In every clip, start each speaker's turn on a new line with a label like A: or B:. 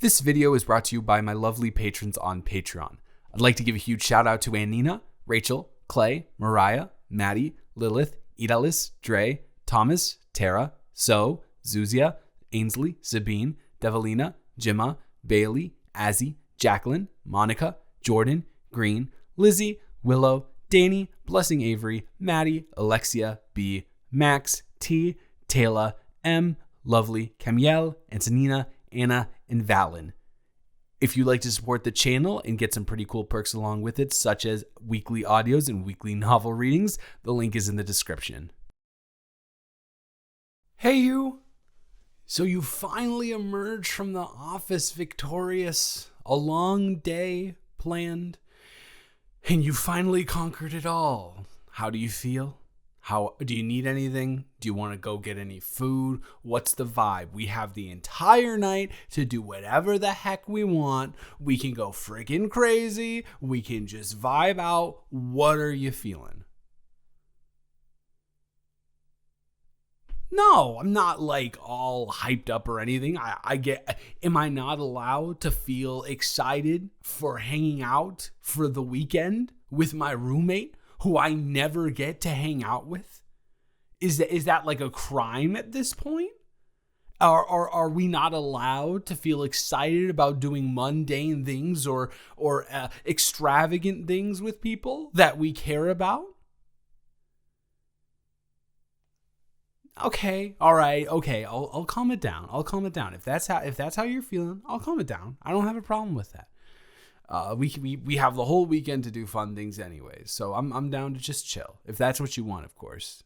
A: This video is brought to you by my lovely patrons on Patreon. I'd like to give a huge shout out to Anina, Rachel, Clay, Mariah, Maddie, Lilith, Idalis, Dre, Thomas, Tara, So, Zuzia, Ainsley, Sabine, Devalina, Gemma, Bailey, Azzy, Jacqueline, Monica, Jordan, Green, Lizzie, Willow, Danny, Blessing Avery, Maddie, Alexia, B, Max, T, Taylor, M, Lovely, Camiel, Antonina, Anna, and Valen. If you'd like to support the channel and get some pretty cool perks along with it, such as weekly audios and weekly novel readings, the link is in the description. Hey you! So you finally emerged from the office victorious, a long day planned, and you finally conquered it all. How do you feel? Do you need anything? Do you want to go get any food? What's the vibe? We have the entire night to do whatever the heck we want. We can go freaking crazy. We can just vibe out. What are you feeling? No, I'm not like all hyped up or anything. Am I not allowed to feel excited for hanging out for the weekend with my roommate who I never get to hang out with? Is that like a crime at this point? Are we not allowed to feel excited about doing mundane things or extravagant things with people that we care about? Okay, all right, okay. I'll calm it down. If that's how you're feeling, I'll calm it down. I don't have a problem with that. We have the whole weekend to do fun things anyways, so I'm down to just chill if that's what you want, of course.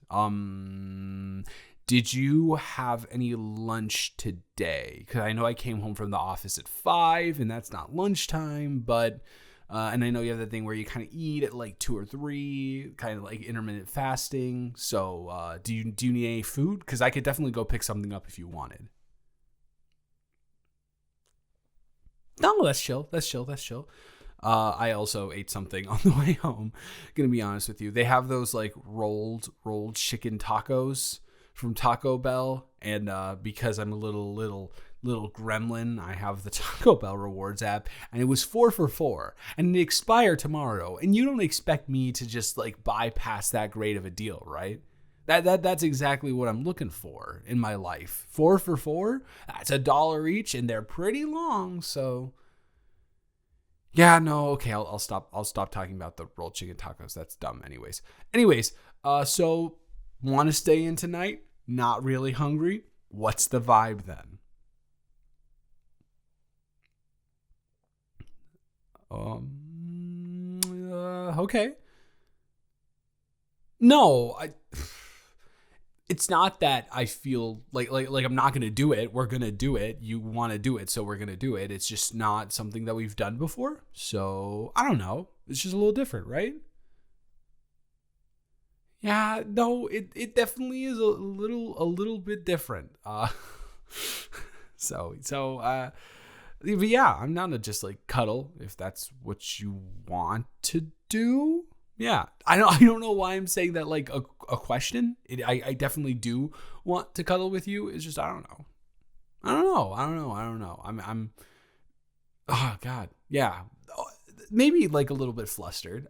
A: Did you have any lunch today? Because I know I came home from the office at 5, and that's not lunchtime, but and I know you have that thing where you kind of eat at like 2 or 3, kind of like intermittent fasting. So do you need any food? Because I could definitely go pick something up if you wanted. No, that's chill. I also ate something on the way home. Gonna be honest with you. They have those like rolled chicken tacos from Taco Bell. And because I'm a little gremlin, I have the Taco Bell rewards app, and it was 4 for $4, and it expired tomorrow. And you don't expect me to just like bypass that great of a deal, right? That's exactly what I'm looking for in my life. 4 for $4. That's $1 each, and they're pretty long. So, yeah, no, okay. I'll stop talking about the rolled chicken tacos. That's dumb, anyways. So want to stay in tonight? Not really hungry. What's the vibe then? Okay. No, it's not that I feel like I'm not going to do it. We're going to do it. You want to do it, so we're going to do it. It's just not something that we've done before. So, I don't know. It's just a little different, right? Yeah, no, it definitely is a little bit different. But yeah, I'm down to just like cuddle if that's what you want to do. Yeah, I don't know why I'm saying that like a question. I definitely do want to cuddle with you. It's just I don't know. I'm oh God, yeah, maybe like a little bit flustered.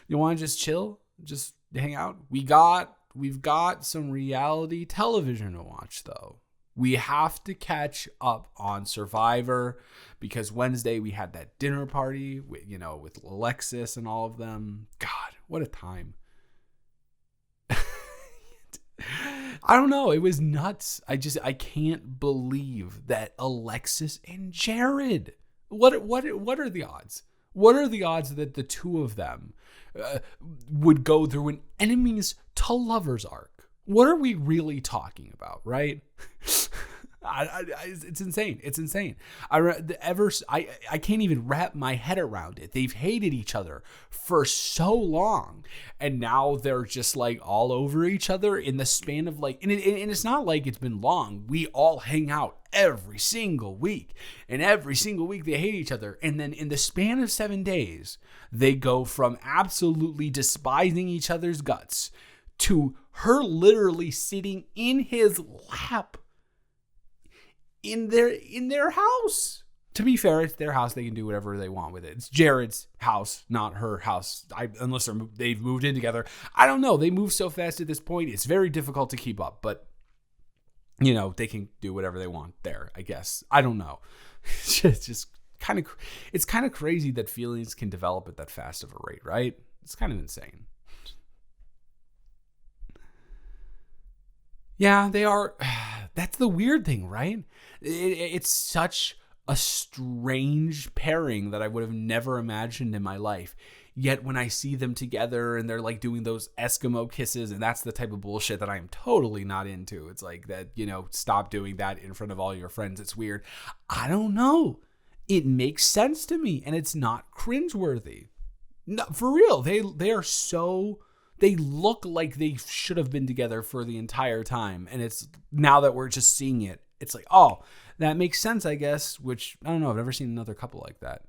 A: You want to just chill, just hang out. We've got some reality television to watch though. We have to catch up on Survivor because Wednesday we had that dinner party with Alexis and all of them. God, what a time. I don't know. It was nuts. I can't believe that Alexis and Jared. What are the odds? What are the odds that the two of them would go through an enemies to lovers arc? What are we really talking about, right? It's insane. It's insane. I can't even wrap my head around it. They've hated each other for so long, and now they're just like all over each other in the span of like, and it's not like it's been long. We all hang out every single week, and every single week they hate each other, and then in the span of 7 days, they go from absolutely despising each other's guts to her literally sitting in his lap in their house. To be fair, it's their house. They can do whatever they want with it. It's Jared's house, not her house. Unless they've moved in together. I don't know. They move so fast at this point. It's very difficult to keep up. But, they can do whatever they want there, I guess. I don't know. It's just kind of crazy that feelings can develop at that fast of a rate, right? It's kind of insane. Yeah, they are. That's the weird thing, right? It's such a strange pairing that I would have never imagined in my life. Yet when I see them together and they're like doing those Eskimo kisses, and that's the type of bullshit that I am totally not into. It's like that, stop doing that in front of all your friends. It's weird. I don't know. It makes sense to me, and it's not cringeworthy. No, for real. They are so. They look like they should have been together for the entire time. And it's now that we're just seeing it, it's like, oh, that makes sense, I guess, which I don't know. I've never seen another couple like that.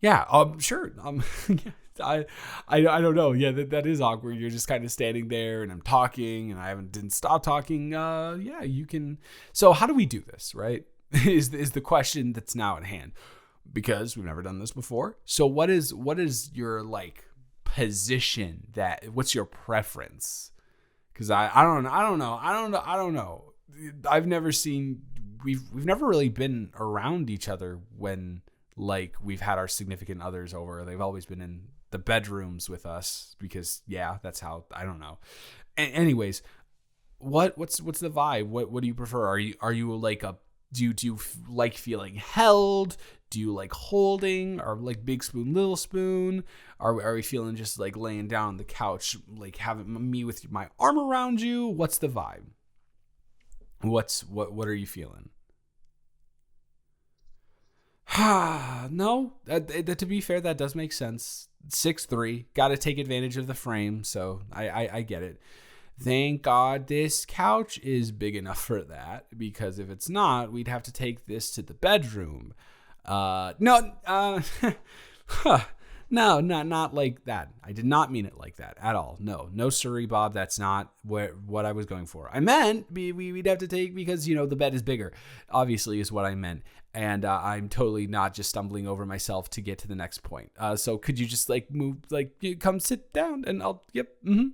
A: Yeah, sure. I don't know. Yeah, that is awkward. You're just kind of standing there and I'm talking and I didn't stop talking. Yeah, you can. So how do we do this, right? is the question that's now at hand. Because we've never done this before. So what is your position what's your preference? Because I don't know. I've never seen we've never really been around each other when we've had our significant others over. They've always been in the bedrooms with us because that's how, I don't know. Anyways, what's the vibe? What do you prefer? Are you like a do you like feeling held? Do you like holding, or big spoon, little spoon? Are we feeling just laying down on the couch, having me with my arm around you? What's the vibe? What are you feeling? No, that to be fair, that does make sense. 6'3", got to take advantage of the frame, so I get it. Thank God this couch is big enough for that, because if it's not, we'd have to take this to the bedroom. No, not like that. I did not mean it like that at all. No, sorry, Bob. That's not what I was going for. I meant we'd have to take, because, the bed is bigger, obviously, is what I meant. And I'm totally not just stumbling over myself to get to the next point. So could you just move, come sit down and yep. Mm-hmm.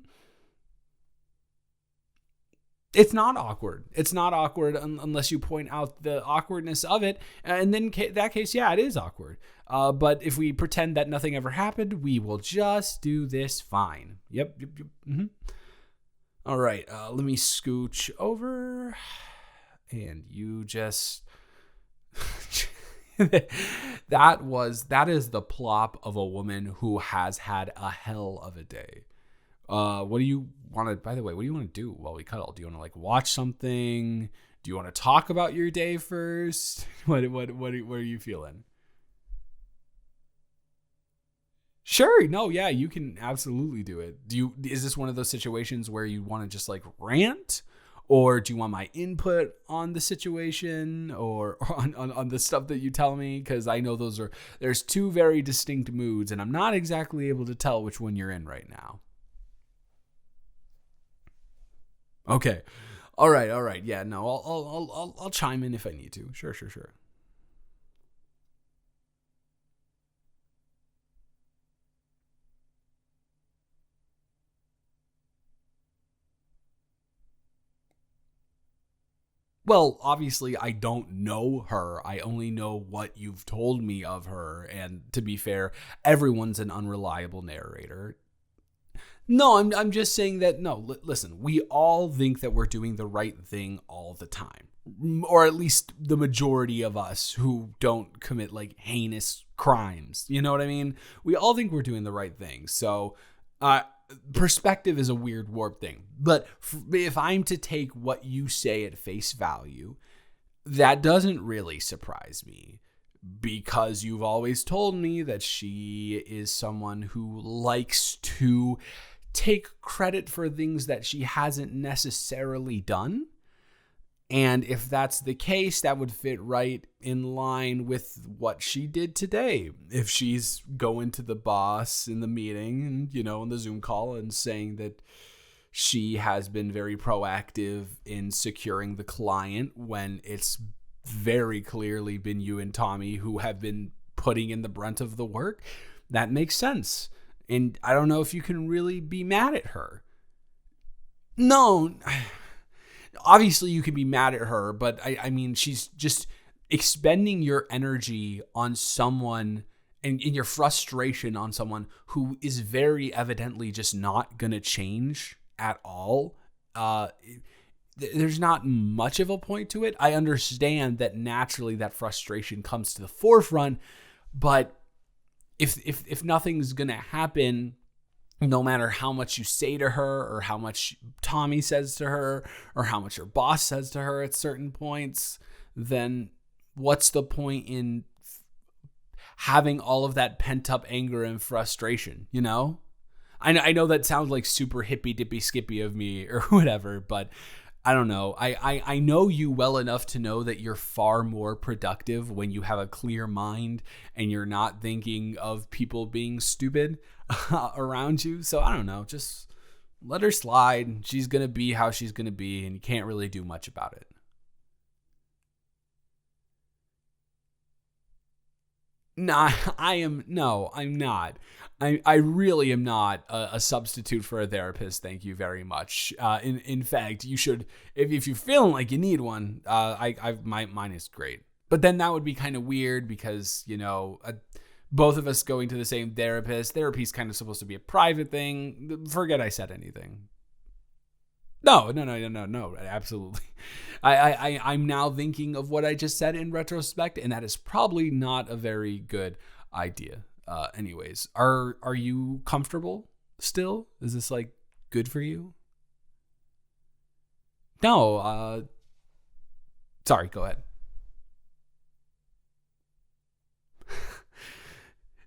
A: It's not awkward. It's not awkward unless you point out the awkwardness of it. And then in that case, yeah, it is awkward. But if we pretend that nothing ever happened, we will just do this fine. Yep. Mm-hmm. All right. Let me scooch over. And you just... that is the plop of a woman who has had a hell of a day. What do you want to, by the way, what do you want to do while we cuddle? Do you want to watch something? Do you want to talk about your day first? What are you feeling? Sure. No, yeah, you can absolutely do it. Is this one of those situations where you want to just rant? Or do you want my input on the situation or on the stuff that you tell me? Because I know there's two very distinct moods, and I'm not exactly able to tell which one you're in right now. Okay. All right. Yeah, no, I'll chime in if I need to. Sure. Well, obviously, I don't know her. I only know what you've told me of her. And to be fair, everyone's an unreliable narrator. No, I'm just saying that, no, listen, we all think that we're doing the right thing all the time. Or at least the majority of us who don't commit heinous crimes. You know what I mean? We all think we're doing the right thing. So, perspective is a weird warped thing. But if I'm to take what you say at face value, that doesn't really surprise me, because you've always told me that she is someone who likes to take credit for things that she hasn't necessarily done. And if that's the case, that would fit right in line with what she did today. If she's going to the boss in the meeting and, in the Zoom call and saying that She has been very proactive in securing the client when it's very clearly been you and Tommy who have been putting in the brunt of the work. That makes sense. And I don't know if you can really be mad at her. No, obviously you can be mad at her, but I mean, she's just expending your energy on someone and in your frustration on someone who is very evidently just not going to change at all. There's not much of a point to it. I understand that naturally that frustration comes to the forefront, but if nothing's going to happen, no matter how much you say to her or how much Tommy says to her or how much your boss says to her at certain points, then what's the point in having all of that pent up anger and frustration, you know? I know that sounds like super hippy dippy skippy of me or whatever, but I don't know. I know you well enough to know that you're far more productive when you have a clear mind and you're not thinking of people being stupid around you. So I don't know. Just let her slide. She's going to be how she's going to be, and you can't really do much about it. No, I'm not. I really am not a substitute for a therapist. Thank you very much. In fact, you should, if you're feeling like you need one, mine is great. But then that would be kind of weird because, both of us going to the same therapist. Therapy's kind of supposed to be a private thing. Forget I said anything. No, absolutely. I'm now thinking of what I just said in retrospect, and that is probably not a very good idea. Anyways, are you comfortable still? Is this like good for you? No, sorry, go ahead.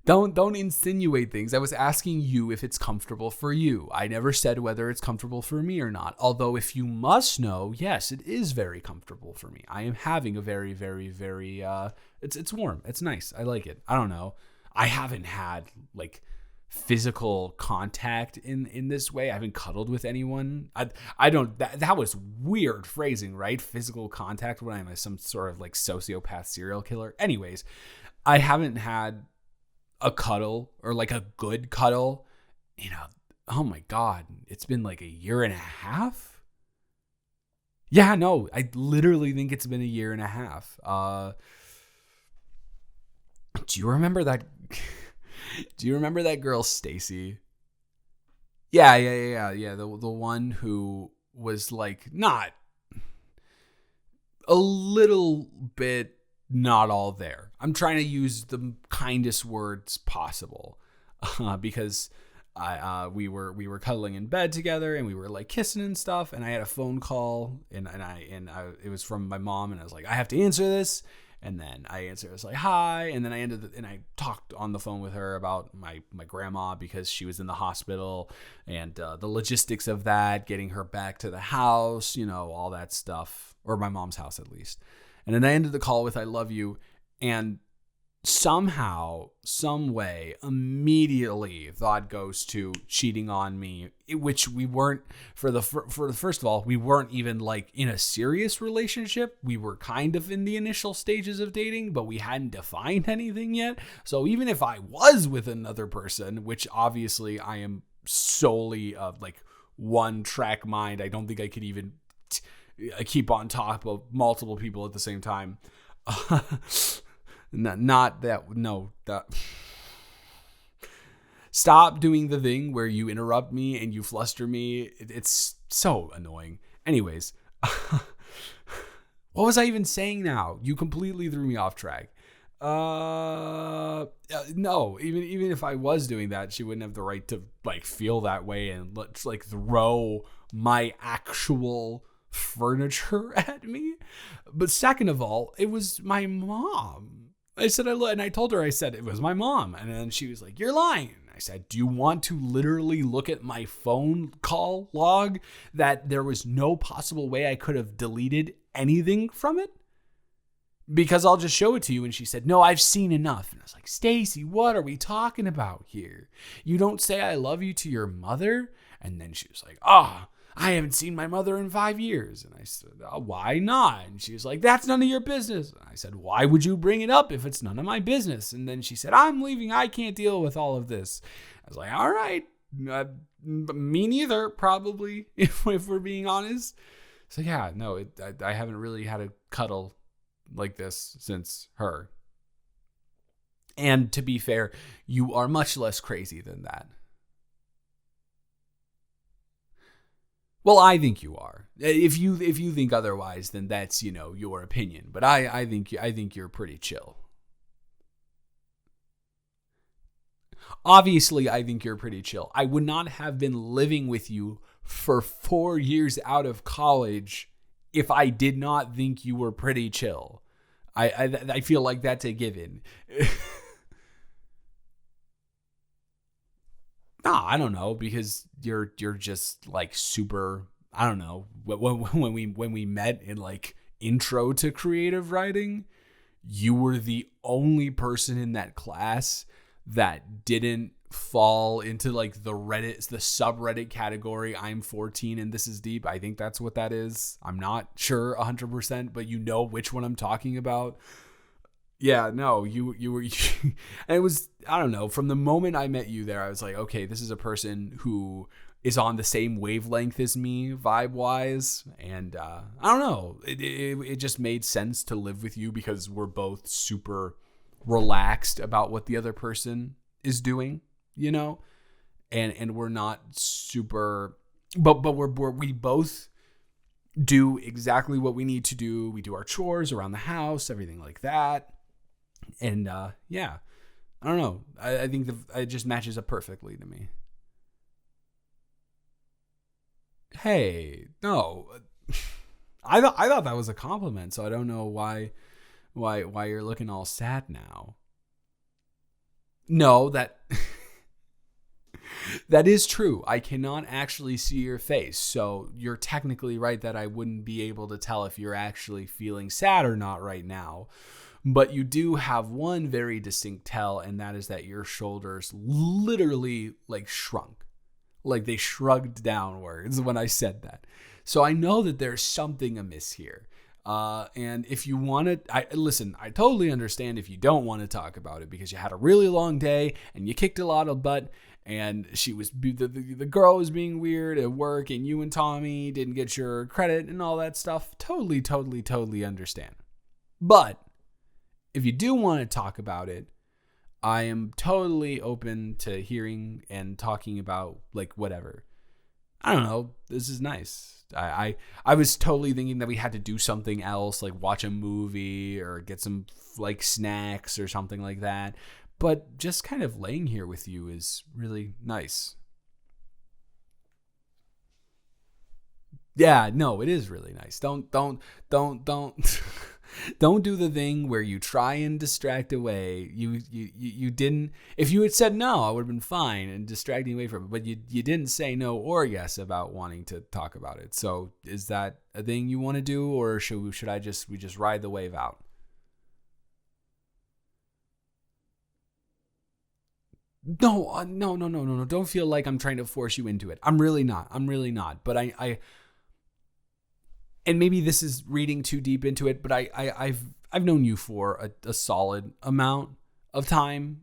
A: Don't insinuate things. I was asking you if it's comfortable for you. I never said whether it's comfortable for me or not. Although if you must know, yes, it is very comfortable for me. I am having a very, very, very it's warm. It's nice. I like it. I don't know. I haven't had like physical contact in this way. I haven't cuddled with anyone. I don't that was weird phrasing, right? Physical contact when I'm some sort of like sociopath serial killer. Anyways, I haven't had a cuddle or like a good cuddle, oh my God, it's been like a year and a half. Yeah, no, I literally think it's been a year and a half. Do you remember that? Do you remember that girl, Stacy? Yeah. The one who was like not a little bit not all there. I'm trying to use the kindest words possible because we were cuddling in bed together and we were like kissing and stuff. And I had a phone call and it was from my mom and I was like, I have to answer this. And then I answered, I was like, hi. And then I talked on the phone with her about my grandma because she was in the hospital and the logistics of that, getting her back to the house, all that stuff, or my mom's house at least. And then I ended the call with, I love you. And somehow, some way, immediately thought goes to cheating on me, which we weren't first of all, we weren't even like in a serious relationship. We were kind of in the initial stages of dating, but we hadn't defined anything yet. So even if I was with another person, which obviously I am solely of like one track mind, I don't think I could even keep on top of multiple people at the same time. Not that. No, that. Stop doing the thing where you interrupt me and you fluster me. It's so annoying. Anyways, what was I even saying now? You completely threw me off track. No, even if I was doing that, she wouldn't have the right to like feel that way and let's like throw my actual furniture at me. But second of all, it was my mom. I said, and I told her, I said, it was my mom. And then she was like, you're lying. I said, do you want to literally look at my phone call log that there was no possible way I could have deleted anything from it? Because I'll just show it to you. And she said, no, I've seen enough. And I was like, Stacy, what are we talking about here? You don't say I love you to your mother? And then she was like, I haven't seen my mother in 5 years. And I said, oh, why not? And she was like, that's none of your business. And I said, why would you bring it up if it's none of my business? And then she said, I'm leaving. I can't deal with all of this. I was like, all right. Me neither, probably, if we're being honest. So yeah, no, I haven't really had a cuddle like this since her. And to be fair, you are much less crazy than that. Well, I think you are. If you think otherwise, then that's, your opinion. But I think you're pretty chill. Obviously, I think you're pretty chill. I would not have been living with you for 4 years out of college if I did not think you were pretty chill. I feel like that's a given. No, I don't know, because you're just like super. I don't know. When we met in like intro to creative writing, you were the only person in that class that didn't fall into like the subreddit category. I'm 14 and this is deep. I think that's what that is. I'm not sure 100%, but you know which one I'm talking about. Yeah, no, you were, and it was, I don't know, from the moment I met you there, I was like, okay, this is a person who is on the same wavelength as me, vibe-wise, and I don't know, it just made sense to live with you because we're both super relaxed about what the other person is doing, and we're not super, but we both do exactly what we need to do. We do our chores around the house, everything like that. And yeah, I don't know. I think it just matches up perfectly to me. Hey, no, I thought that was a compliment. So I don't know why you're looking all sad now. No, that is true. I cannot actually see your face. So you're technically right that I wouldn't be able to tell if you're actually feeling sad or not right now. But you do have one very distinct tell, and that is that your shoulders literally like shrunk. Like they shrugged downwards when I said that. So I know that there's something amiss here. And if you want to, I totally understand if you don't want to talk about it because you had a really long day and you kicked a lot of butt and the girl was being weird at work and you and Tommy didn't get your credit and all that stuff. Totally understand. But if you do want to talk about it, I am totally open to hearing and talking about like whatever. I don't know. This is nice. I was totally thinking that we had to do something else, like watch a movie or get some like snacks or something like that. But just kind of laying here with you is really nice. Yeah, no, it is really nice. Don't don't do the thing where you try and distract away. You didn't. If you had said no, I would have been fine and distracting away from it. But you didn't say no or yes about wanting to talk about it. So is that a thing you want to do, or should we just ride the wave out? No. Don't feel like I'm trying to force you into it. I'm really not. But I and maybe this is reading too deep into it, but I've known you for a solid amount of time.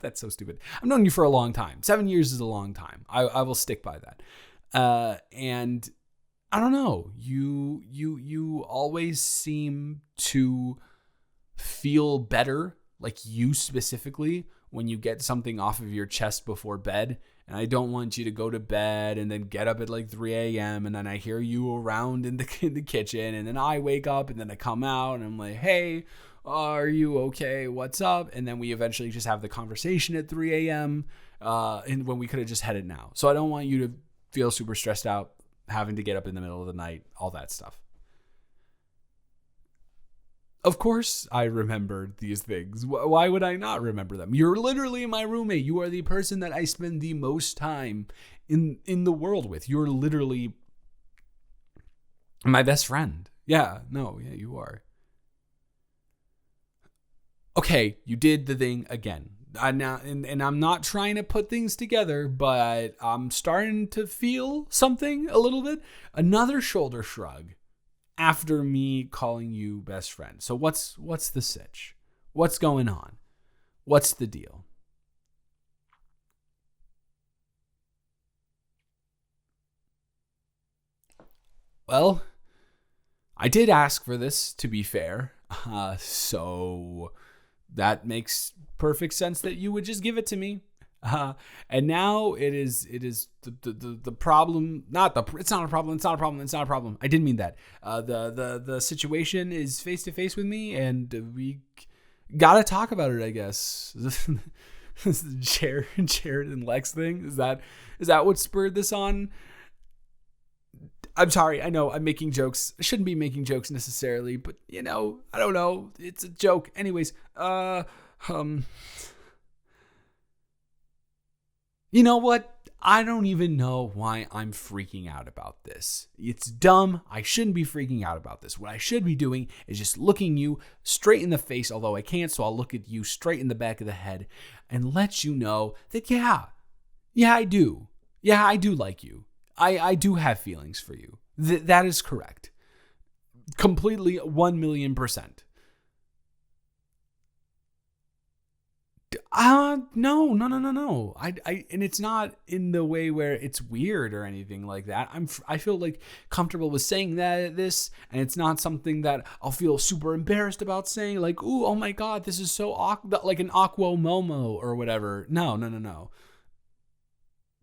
A: That's so stupid. I've known you for a long time. 7 years is a long time. I will stick by that. And I don't know. You always seem to feel better, like you specifically, when you get something off of your chest before bed. And I don't want you to go to bed and then get up at like 3 a.m. and then I hear you around in the kitchen and then I wake up and then I come out and I'm like, hey, are you okay? What's up? And then we eventually just have the conversation at 3 a.m. And when we could have just had it now. So I don't want you to feel super stressed out having to get up in the middle of the night, all that stuff. Of course I remembered these things. Why would I not remember them? You're literally my roommate. You are the person that I spend the most time in the world with. You're literally my best friend. Yeah, you are. Okay, you did the thing again. And I'm not trying to put things together, but I'm starting to feel something a little bit. Another shoulder shrug after me calling you best friend. So what's the sitch? What's going on? What's the deal? Well, I did ask for this, to be fair. So that makes perfect sense that you would just give it to me. And now it is the problem. It's not a problem. It's not a problem. It's not a problem. I didn't mean that. The situation is face to face with me, and we gotta talk about it, I guess. This Jared and Lex thing. Is that what spurred this on? I'm sorry. I know I'm making jokes. I shouldn't be making jokes necessarily, but I don't know. It's a joke. Anyways, you know what? I don't even know why I'm freaking out about this. It's dumb. I shouldn't be freaking out about this. What I should be doing is just looking you straight in the face, although I can't, so I'll look at you straight in the back of the head and let you know that, yeah, I do. Yeah, I do like you. I do have feelings for you. That is correct. Completely 1,000,000%. No. And it's not in the way where it's weird or anything like that. I feel like comfortable with saying this, and it's not something that I'll feel super embarrassed about saying, like, ooh, oh my God, this is so awkward, like an aqua momo or whatever. No.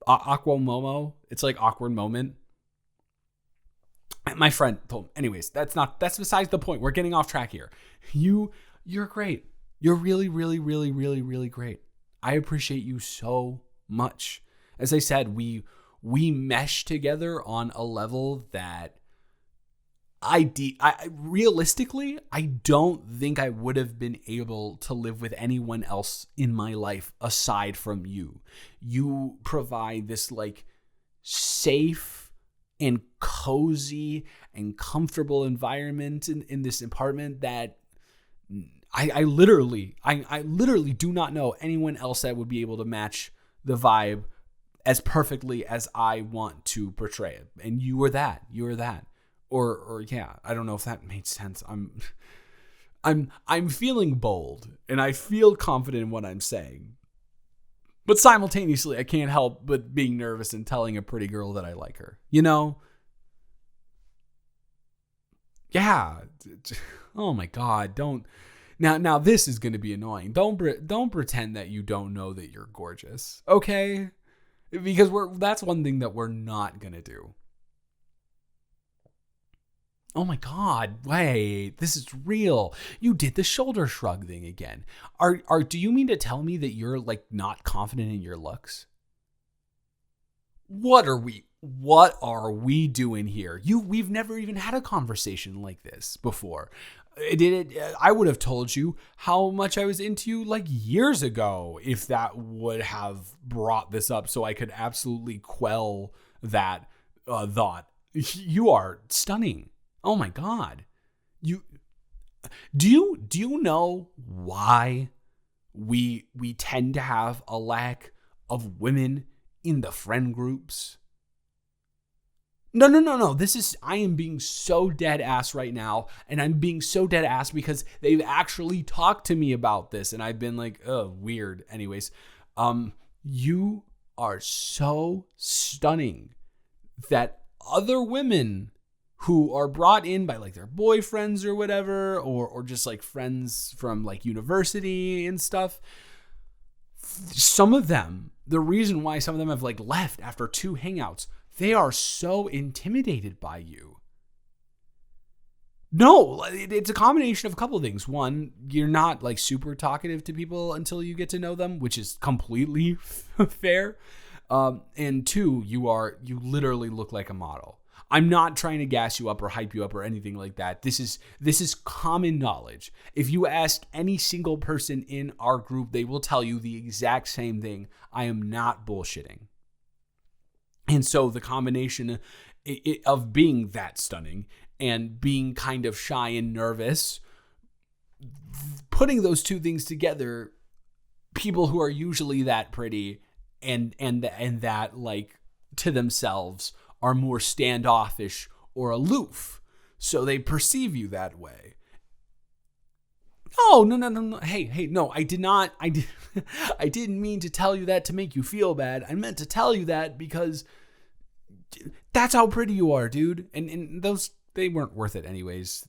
A: Aqua momo. It's like awkward moment. My friend told me. Anyways, that's besides the point. We're getting off track here. You're great. You're really, really, really, really, really great. I appreciate you so much. As I said, we mesh together on a level that I realistically, I don't think I would have been able to live with anyone else in my life aside from you. You provide this like safe and cozy and comfortable environment in this apartment that I literally do not know anyone else that would be able to match the vibe as perfectly as I want to portray it. And you are that. Or yeah, I don't know if that made sense. I'm feeling bold and I feel confident in what I'm saying. But simultaneously, I can't help but being nervous and telling a pretty girl that I like her. Yeah. Oh my God, don't. Now this is going to be annoying. Don't pretend that you don't know that you're gorgeous. Okay? Because that's one thing that we're not going to do. Oh my God, wait, this is real. You did the shoulder shrug thing again. Do you mean to tell me that you're like not confident in your looks? What are we doing here? We've never even had a conversation like this before. I would have told you how much I was into you like years ago if that would have brought this up so I could absolutely quell that thought. You are stunning. Oh my God. Do you know why we tend to have a lack of women in the friend groups? No. I am being so dead ass right now. And I'm being so dead ass because they've actually talked to me about this. And I've been like, oh, weird. Anyways, you are so stunning that other women who are brought in by like their boyfriends or whatever, or just like friends from like university and stuff. Some of them, the reason why some of them have like left after 2 hangouts, they are so intimidated by you. No, it's a combination of a couple of things. One, you're not like super talkative to people until you get to know them, which is completely fair. And 2, you literally look like a model. I'm not trying to gas you up or hype you up or anything like that. This is common knowledge. If you ask any single person in our group, they will tell you the exact same thing. I am not bullshitting. And so the combination of being that stunning and being kind of shy and nervous, putting those 2 things together people who are usually that pretty and that like to themselves are more standoffish or aloof, so they perceive you that way. Oh, no. Hey, no, I did not. I didn't mean to tell you that to make you feel bad. I meant to tell you that because that's how pretty you are, dude. And those, they weren't worth it anyways,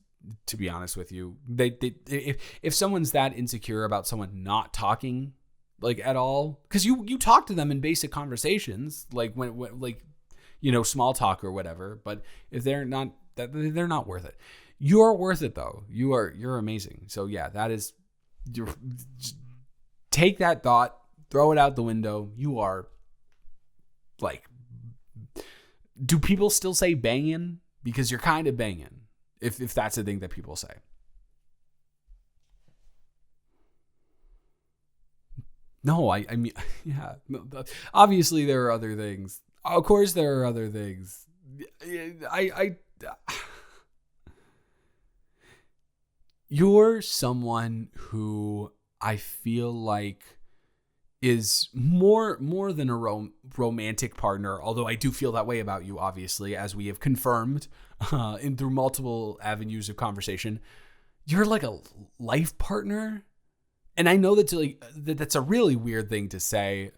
A: to be honest with you. They if someone's that insecure about someone not talking like at all, because you talk to them in basic conversations, like when like, you know, small talk or whatever, but if they're not, that they're not worth it. You're worth it though. You're amazing. So yeah, that is, take that thought, throw it out the window. You are like, do people still say banging? Because you're kind of banging, if that's the thing that people say. No, I mean, yeah. Obviously, there are other things. Of course, there are other things. I You're someone who I feel like is more than a romantic partner, although I do feel that way about you, obviously, as we have confirmed in through multiple avenues of conversation. You're like a life partner. And I know that's a really weird thing to say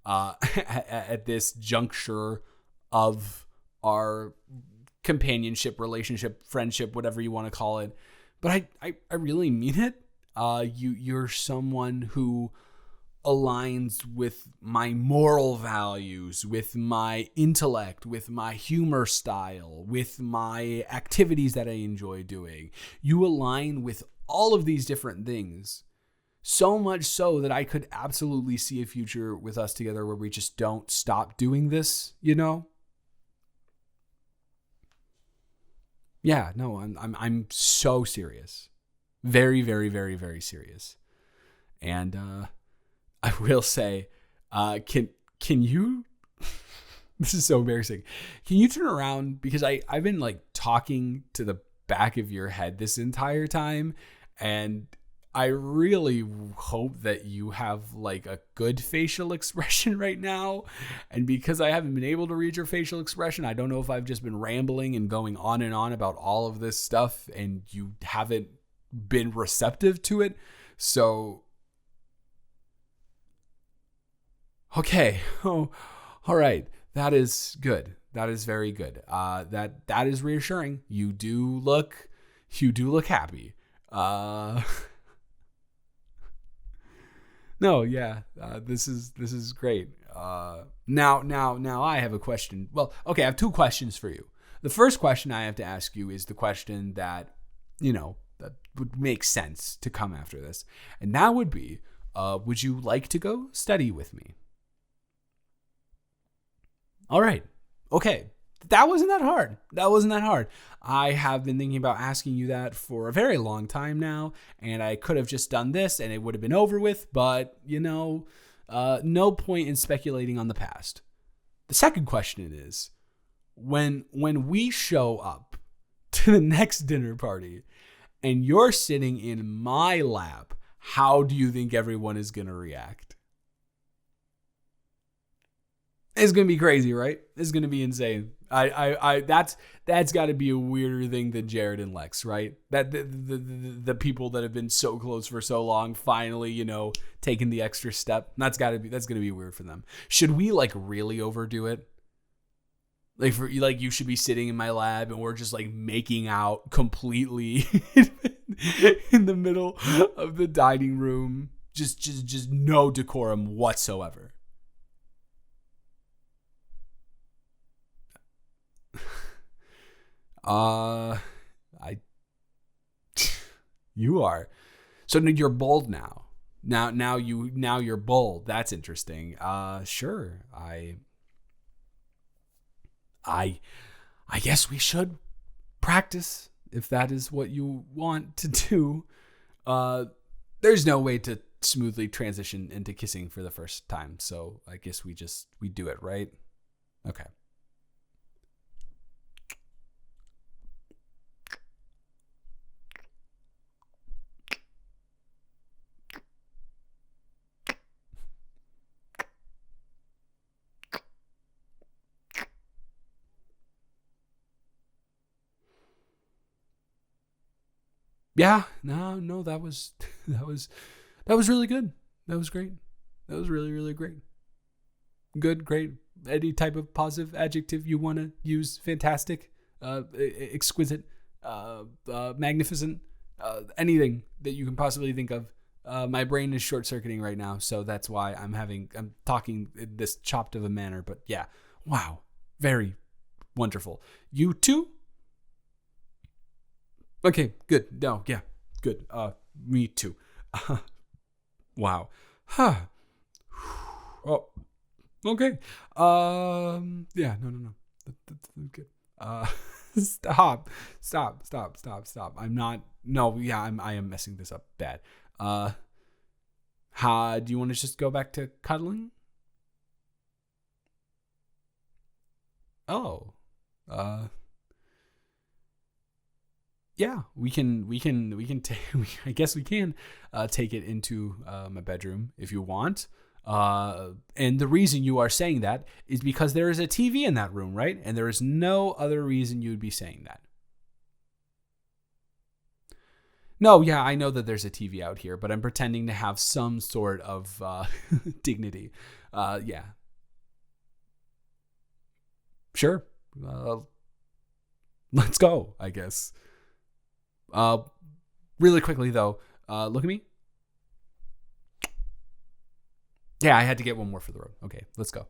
A: at this juncture of our companionship, relationship, friendship, whatever you want to call it. But I really mean it. You're someone who aligns with my moral values, with my intellect, with my humor style, with my activities that I enjoy doing. You align with all of these different things. So much so that I could absolutely see a future with us together where we just don't stop doing this, you know? Yeah, no, I'm so serious. Very, very, very, very serious. And I will say, can you this is so embarrassing. Can you turn around? Because I've been like talking to the back of your head this entire time, and I really hope that you have like a good facial expression right now. And because I haven't been able to read your facial expression, I don't know if I've just been rambling and going on and on about all of this stuff and you haven't been receptive to it. So, okay. Oh, all right. That is good. That is very good. That is reassuring. You do look happy. No, yeah, this is great. Now I have a question. Well, okay, I have two questions for you. The first question I have to ask you is the question that, that would make sense to come after this. And that would be, would you like to go study with me? All right. Okay. That wasn't that hard. I have been thinking about asking you that for a very long time now, and I could have just done this and it would have been over with, but, no point in speculating on the past. The second question is, when we show up to the next dinner party and you're sitting in my lap, how do you think everyone is going to react? It's gonna be crazy, right? It's gonna be insane. That's got to be a weirder thing than Jared and Lex, right? That the people that have been so close for so long finally, taking the extra step. That's gonna be weird for them. Should we like really overdo it? Like you should be sitting in my lab and we're just like making out completely in the middle of the dining room. Just no decorum whatsoever. I You are. So you're bold now. Now you're bold. That's interesting. Sure. I guess we should practice if that is what you want to do. There's no way to smoothly transition into kissing for the first time, so I guess we do it, right? Okay. Yeah, no, that was that was really good. That was great. That was really, really great. Good, great. Any type of positive adjective you want to use? Fantastic, exquisite, magnificent, anything that you can possibly think of. My brain is short circuiting right now, so that's why I'm talking in this chopped of a manner. But yeah, wow, very wonderful. You too? Okay, good. No, yeah, good. Me too. Wow. Huh. Oh, okay. Yeah, no. That's good. Stop. I'm not. No, yeah, I am messing this up bad. Uh, do you want to just go back to cuddling? Oh, uh, yeah, we can take. I guess we can take it into my bedroom if you want. And the reason you are saying that is because there is a TV in that room, right? And there is no other reason you would be saying that. No, yeah, I know that there's a TV out here, but I'm pretending to have some sort of dignity. Yeah, sure. Uh, let's go, I guess. Uh, really quickly though, look at me. Yeah, I had to get one more for the road. Okay, let's go.